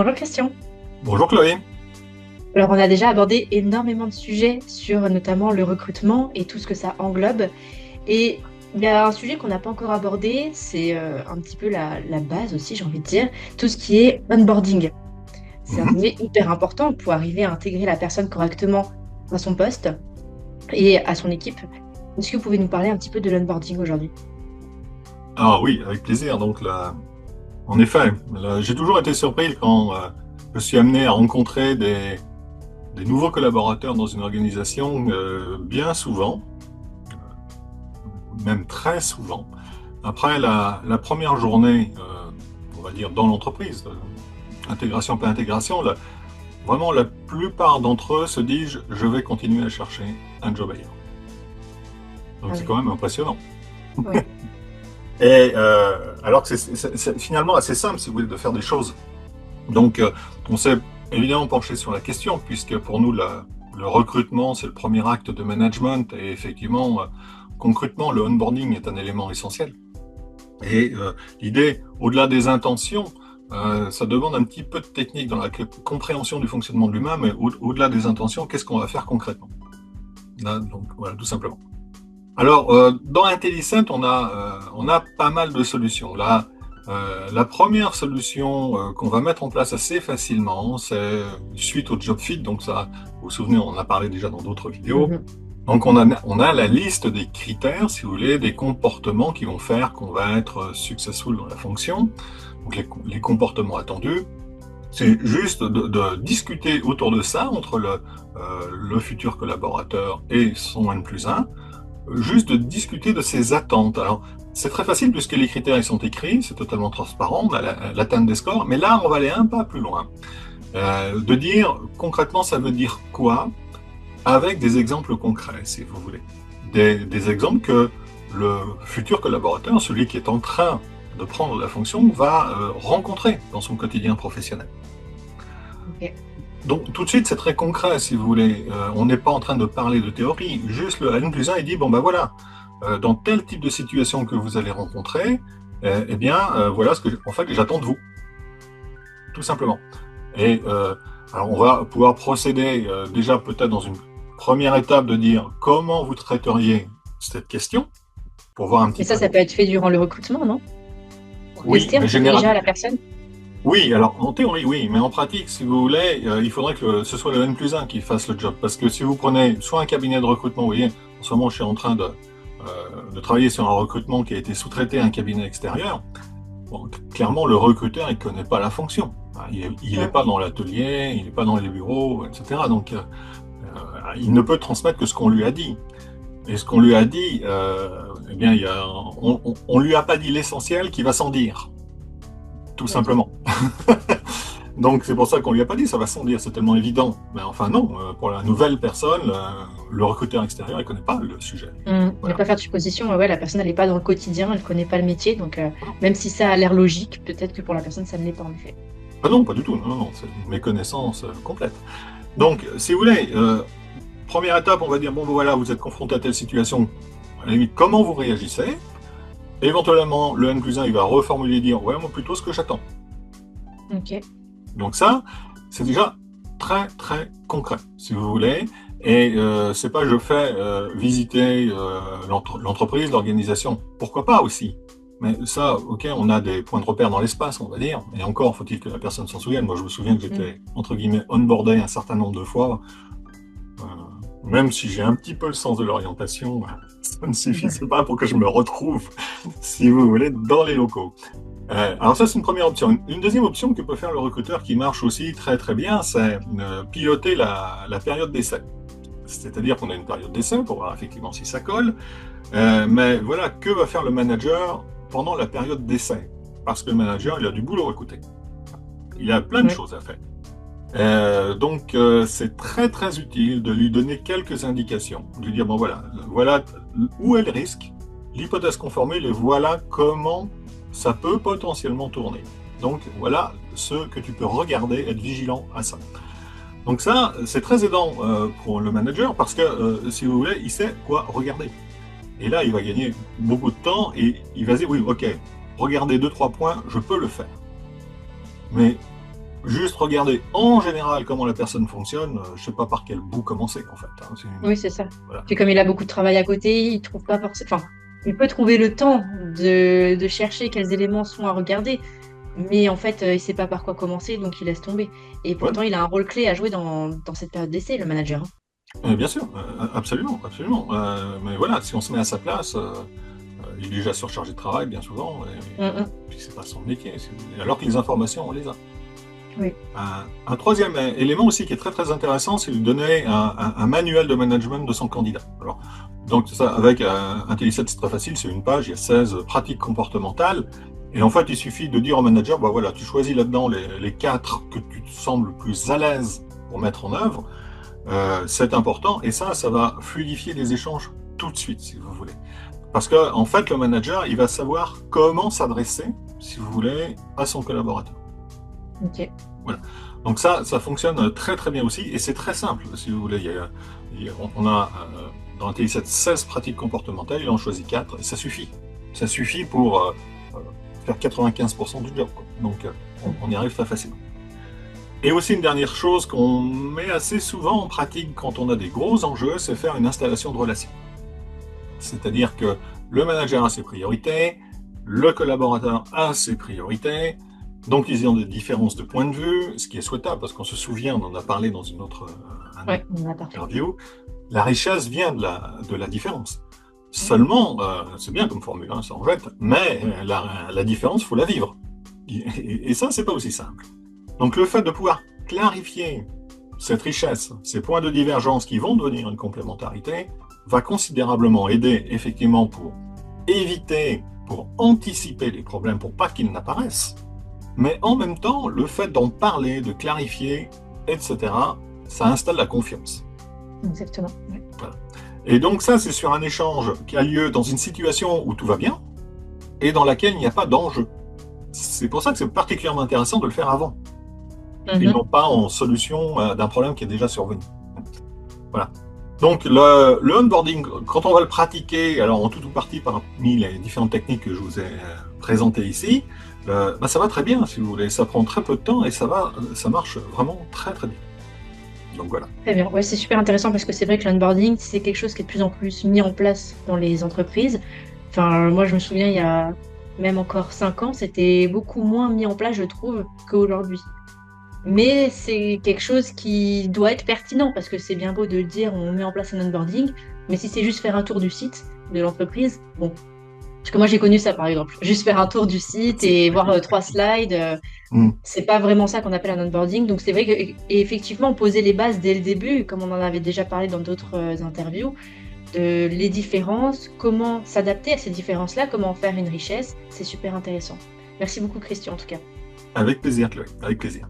Bonjour Christian. Bonjour Chloé. Alors, on a déjà abordé énormément de sujets sur notamment le recrutement et tout ce que ça englobe. Et il y a un sujet qu'on n'a pas encore abordé, c'est un petit peu la base aussi, j'ai envie de dire, tout ce qui est onboarding. C'est un Mhm. sujet hyper important pour arriver à intégrer la personne correctement à son poste et à son équipe. Est-ce que vous pouvez nous parler un petit peu de l'onboarding aujourd'hui? Ah oui, avec plaisir. Donc là, en effet, là, j'ai toujours été surpris quand je suis amené à rencontrer des nouveaux collaborateurs dans une organisation, bien souvent, même très souvent. Après la première journée, on va dire dans l'entreprise, intégration pas intégration, là, vraiment la plupart d'entre eux se disent je vais continuer à chercher un job ailleurs. Donc Ah c'est oui, quand même impressionnant. oui. Et alors que c'est finalement assez simple, si vous voulez, de faire des choses. Donc, on s'est évidemment penché sur la question, puisque pour nous, le recrutement, c'est le premier acte de management, et effectivement, concrètement, le onboarding est un élément essentiel. Et l'idée, au-delà des intentions, ça demande un petit peu de technique dans la compréhension du fonctionnement de l'humain, mais au-delà des intentions, qu'est-ce qu'on va faire concrètement? Là, donc, voilà, tout simplement. Alors, dans IntelliCent, on a pas mal de solutions. Là, la première solution qu'on va mettre en place assez facilement, c'est suite au job fit. Donc ça, vous vous souvenez, on en a parlé déjà dans d'autres vidéos. Mhm. Donc on a la liste des critères, si vous voulez, des comportements qui vont faire qu'on va être successful dans la fonction. Donc les comportements attendus. C'est juste de discuter autour de ça entre le futur collaborateur et son N+1, juste de discuter de ses attentes. Alors, c'est très facile puisque les critères ils sont écrits, c'est totalement transparent, on a l'atteinte des scores, mais là, on va aller un pas plus loin. De dire concrètement, ça veut dire quoi avec des exemples concrets, si vous voulez. Des exemples que le futur collaborateur, celui qui est en train de prendre la fonction, va rencontrer dans son quotidien professionnel. Ok. Donc tout de suite, c'est très concret, si vous voulez. On n'est pas en train de parler de théorie. Juste le N+1, il dit, bon ben voilà, dans tel type de situation que vous allez rencontrer, eh bien, voilà ce que en fait, j'attends de vous, tout simplement. Et alors, on va pouvoir procéder déjà peut-être dans une première étape de dire comment vous traiteriez cette question, pour voir un Mais petit ça, peu. ça peut être fait durant le recrutement, non? Pour Oui, tester un mais petit peu général, déjà la personne? oui, alors en théorie, oui, mais en pratique, si vous voulez, il faudrait que ce soit le N+1 qui fasse le job. Parce que si vous prenez soit un cabinet de recrutement, vous voyez, en ce moment, je suis en train de travailler sur un recrutement qui a été sous-traité à un cabinet extérieur. Bon, clairement, le recruteur, il ne connaît pas la fonction. Il n'est Ouais. pas dans l'atelier, il n'est pas dans les bureaux, etc. Donc, il ne peut transmettre que ce qu'on lui a dit. Et ce qu'on lui a dit, eh bien, on lui a pas dit l'essentiel qui va sans dire, tout Ok. simplement. Donc c'est pour ça qu'on lui a pas dit, ça va sans dire, c'est tellement évident. Mais enfin non, pour la nouvelle personne, le recruteur extérieur, il connaît pas le sujet. Ne Voilà. pas faire de supposition, ouais, la personne, elle n'est pas dans le quotidien, elle connaît pas le métier, donc même si ça a l'air logique, peut-être que pour la personne, ça ne l'est pas en effet. Ah non, pas du tout, non, non, c'est une méconnaissance complète. Donc, si vous voulez, première étape, on va dire, bon voilà, vous êtes confronté à telle situation, à la limite, comment vous réagissez? Éventuellement, le N+1, il va reformuler et dire, ouais, moi plutôt ce que j'attends. Ok. Donc ça, c'est déjà très très concret, si vous voulez. Et c'est pas je fais visiter l'entreprise, l'organisation. Pourquoi pas aussi. Mais ça, ok, on a des points de repère dans l'espace, on va dire. Et encore, faut-il que la personne s'en souvienne. Moi, je me souviens que Mm. j'étais, entre guillemets, onboardé un certain nombre de fois. Euh, Même si j'ai un petit peu le sens de l'orientation, ça ne suffisait pas pour que je me retrouve, si vous voulez, dans les locaux. Alors ça, c'est une première option. Une deuxième option que peut faire le recruteur qui marche aussi très très bien, c'est piloter la période d'essai. C'est-à-dire qu'on a une période d'essai pour voir effectivement si ça colle. Mais voilà, que va faire le manager pendant la période d'essai? Parce que le manager, il a du boulot à côté. Il a plein de Ouais. choses à faire. Donc c'est très très utile de lui donner quelques indications, de lui dire bon voilà, voilà où est le risque, l'hypothèse conformée, et voilà comment ça peut potentiellement tourner. Donc voilà ce que tu peux regarder, être vigilant à ça. Donc ça, c'est très aidant pour le manager parce que si vous voulez, il sait quoi regarder. Et là, il va gagner beaucoup de temps et il va dire oui, ok, regardez deux trois points, je peux le faire. Mais juste regarder en général comment la personne fonctionne. Je ne sais pas par quel bout commencer en fait, hein. Oui, c'est ça. Voilà. Puis comme il a beaucoup de travail à côté, il trouve pas forcément. Enfin, il peut trouver le temps de chercher quels éléments sont à regarder, mais en fait, il sait pas par quoi commencer, donc il laisse tomber. Et Ouais. pourtant, il a un rôle clé à jouer dans cette période d'essai, le manager, hein. Bien sûr, absolument, absolument. Mais voilà, si on se met à sa place, il est déjà surchargé de travail bien souvent, et Mm, mm. puis c'est pas son métier, si vous voulez. Alors que les informations, on les a. Oui. Un troisième élément aussi qui est très très intéressant, c'est de donner un manuel de management de son candidat. Alors, donc ça, avec IntelliSense, c'est très facile, c'est une page, il y a 16 pratiques comportementales, et en fait il suffit de dire au manager, bah voilà, tu choisis là-dedans les 4 que tu te sembles le plus à l'aise pour mettre en œuvre. C'est important, et ça va fluidifier les échanges tout de suite, si vous voulez. Parce que en fait, le manager, il va savoir comment s'adresser, si vous voulez, à son collaborateur. Ok. Voilà. Donc ça fonctionne très très bien aussi, et c'est très simple, si vous voulez. On a dans TI7 16 pratiques comportementales, il en choisit 4, et ça suffit. Ça suffit pour faire 95% du job, quoi. Donc on y arrive très facilement. Et aussi une dernière chose qu'on met assez souvent en pratique quand on a des gros enjeux, c'est faire une installation de relation. C'est-à-dire que le manager a ses priorités, le collaborateur a ses priorités, donc ils ont des différences de point de vue, ce qui est souhaitable, parce qu'on se souvient, on en a parlé dans une autre Ouais, on en a parlé. interview, la richesse vient de la différence. Seulement, c'est bien comme formule, hein, ça en jette, mais la différence, il faut la vivre. Et ça, c'est pas aussi simple. Donc le fait de pouvoir clarifier cette richesse, ces points de divergence qui vont devenir une complémentarité, va considérablement aider effectivement pour éviter, pour anticiper les problèmes, pour pas qu'ils n'apparaissent. Mais en même temps, le fait d'en parler, de clarifier, etc., ça installe la confiance. Exactement. Ouais. Voilà. Et donc ça, c'est sur un échange qui a lieu dans une situation où tout va bien et dans laquelle il n'y a pas d'enjeu. C'est pour ça que c'est particulièrement intéressant de le faire avant, et non pas en solution d'un problème qui est déjà survenu. Voilà. Donc le onboarding, quand on va le pratiquer, alors en tout ou partie parmi les différentes techniques que je vous ai présentées ici, ça va très bien, si vous voulez. Ça prend très peu de temps et ça marche vraiment très très bien. Donc voilà. Très bien. Ouais, c'est super intéressant parce que c'est vrai que l'onboarding, c'est quelque chose qui est de plus en plus mis en place dans les entreprises. Enfin, moi, je me souviens, il y a même encore 5 ans, c'était beaucoup moins mis en place, je trouve, qu'aujourd'hui. Mais c'est quelque chose qui doit être pertinent parce que c'est bien beau de dire on met en place un onboarding, mais si c'est juste faire un tour du site de l'entreprise, bon. Parce que moi j'ai connu ça par exemple, juste faire un tour du site et voir 3 slides, c'est pas vraiment ça qu'on appelle un onboarding. Donc c'est vrai que et effectivement poser les bases dès le début, comme on en avait déjà parlé dans d'autres interviews, de les différences, comment s'adapter à ces différences-là, comment en faire une richesse, c'est super intéressant. Merci beaucoup Christian en tout cas. Avec plaisir, Chloé, avec plaisir.